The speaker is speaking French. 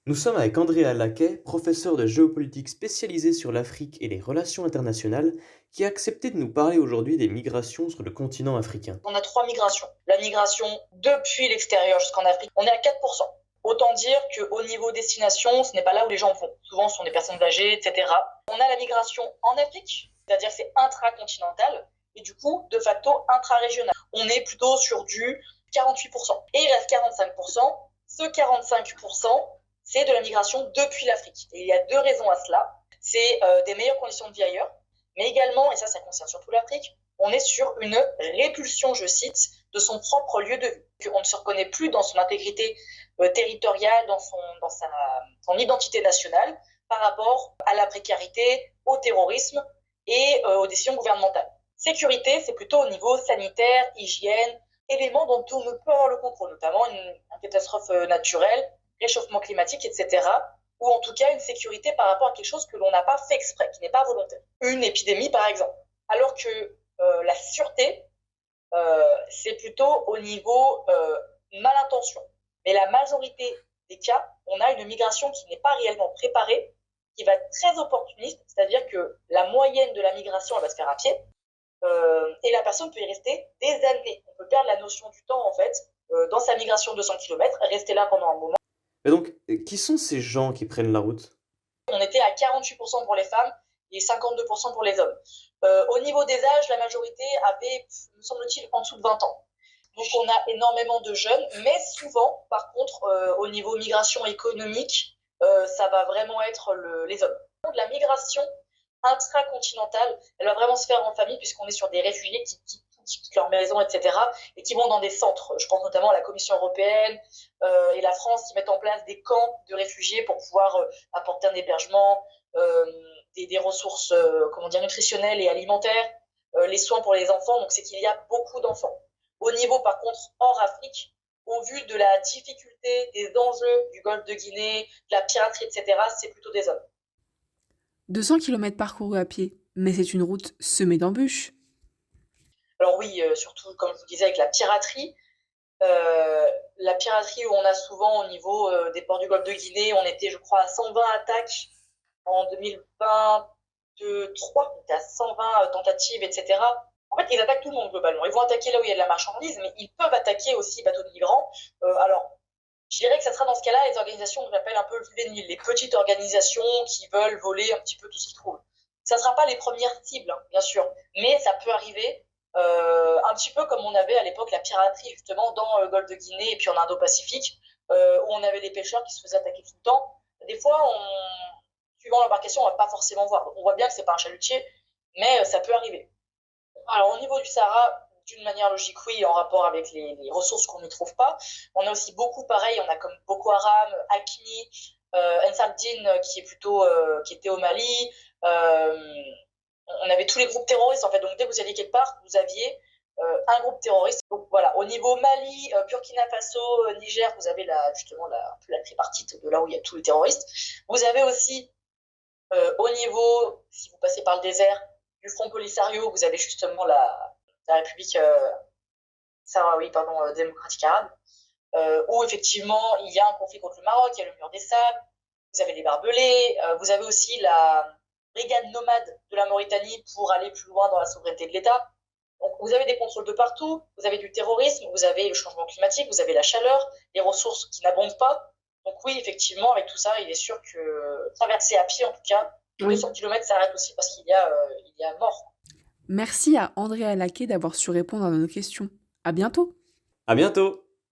Nous sommes avec Andrea Laquet, professeur de géopolitique spécialisé sur l'Afrique et les relations internationales, qui a accepté de nous parler aujourd'hui des migrations sur le continent africain. On a trois migrations. La migration depuis l'extérieur jusqu'en Afrique, on est à 4%. Autant dire qu'au niveau destination, ce n'est pas là où les gens vont. Souvent, ce sont des personnes âgées, etc. On a la migration en Afrique, c'est-à-dire que c'est intracontinental, et du coup, de facto, intra-régional. On est plutôt sur du 48%. Et il reste 45%. Ce 45%, c'est de la migration depuis l'Afrique. Et il y a deux raisons à cela. C'est des meilleures conditions de vie ailleurs, mais également, et ça concerne surtout l'Afrique, on est sur une répulsion, je cite, de son propre lieu de vie. On ne se reconnaît plus dans son intégrité territoriale, dans son identité nationale, par rapport à la précarité, au terrorisme et aux décisions gouvernementales. Sécurité, c'est plutôt au niveau sanitaire, hygiène, éléments dont on ne peut avoir le contrôle, notamment une catastrophe naturelle, réchauffement climatique, etc., ou en tout cas une sécurité par rapport à quelque chose que l'on n'a pas fait exprès, qui n'est pas volontaire. Une épidémie, par exemple. Alors que la sûreté, c'est plutôt au niveau malintention. Mais la majorité des cas, on a une migration qui n'est pas réellement préparée, qui va être très opportuniste, c'est-à-dire que la moyenne de la migration, elle va se faire à pied, et la personne peut y rester des années. On peut perdre la notion du temps, en fait, dans sa migration de 200 km, rester là pendant un moment. Et donc, qui sont ces gens qui prennent la route? On était à 48% pour les femmes et 52% pour les hommes. Au niveau des âges, la majorité avait, me semble-t-il, en dessous de 20 ans. Donc on a énormément de jeunes, mais souvent, par contre, au niveau migration économique, ça va vraiment être les hommes. La migration intracontinentale, elle va vraiment se faire en famille puisqu'on est sur des réfugiés qui quittent leur maison, etc., et qui vont dans des centres. Je pense notamment à la Commission européenne et la France qui mettent en place des camps de réfugiés pour pouvoir apporter un hébergement, des ressources nutritionnelles et alimentaires, les soins pour les enfants. Donc c'est qu'il y a beaucoup d'enfants. Au niveau, par contre, hors Afrique, au vu de la difficulté, des enjeux du golfe de Guinée, de la piraterie, etc., c'est plutôt des hommes. 200 kilomètres parcourus à pied, mais c'est une route semée d'embûches. Alors oui, surtout, comme je vous disais, avec la piraterie où on a souvent au niveau des ports du golfe de Guinée, on était, je crois, à 120 attaques en 2023, on était à 120 tentatives, etc. En fait, ils attaquent tout le monde globalement. Ils vont attaquer là où il y a de la marchandise, mais ils peuvent attaquer aussi bateaux de migrants. Alors, je dirais que ça sera dans ce cas-là les organisations que j'appelle un peu juvéniles, les petites organisations qui veulent voler un petit peu tout ce qu'ils trouvent. Ça ne sera pas les premières cibles, hein, bien sûr, mais ça peut arriver un petit peu comme on avait à l'époque la piraterie justement dans le golfe de Guinée et puis en Indo-Pacifique, où on avait des pêcheurs qui se faisaient attaquer tout le temps. Des fois, suivant l'embarcation, on ne va pas forcément voir. On voit bien que c'est pas un chalutier, mais ça peut arriver. Alors au niveau du Sahara, d'une manière logique, oui, en rapport avec les ressources qu'on n'y trouve pas. On a aussi beaucoup pareil, on a comme Boko Haram, Hakimi, Ansar Dine qui était au Mali. On avait tous les groupes terroristes en fait. Donc dès que vous alliez quelque part, vous aviez un groupe terroriste. Donc voilà, au niveau Mali, Burkina Faso, Niger, vous avez justement la tripartite de là où il y a tous les terroristes. Vous avez aussi au niveau, si vous passez par le désert, du Front Polisario, vous avez justement la République démocratique arabe, où effectivement il y a un conflit contre le Maroc, il y a le mur des sables, vous avez les barbelés, vous avez aussi la brigade nomade de la Mauritanie pour aller plus loin dans la souveraineté de l'État. Donc vous avez des contrôles de partout, vous avez du terrorisme, vous avez le changement climatique, vous avez la chaleur, les ressources qui n'abondent pas. Donc oui, effectivement, avec tout ça, il est sûr que traverser à pied, en tout cas, 200 km s'arrête aussi parce qu'il y a mort. Merci à Andrea Laquet d'avoir su répondre à nos questions. À bientôt! À bientôt!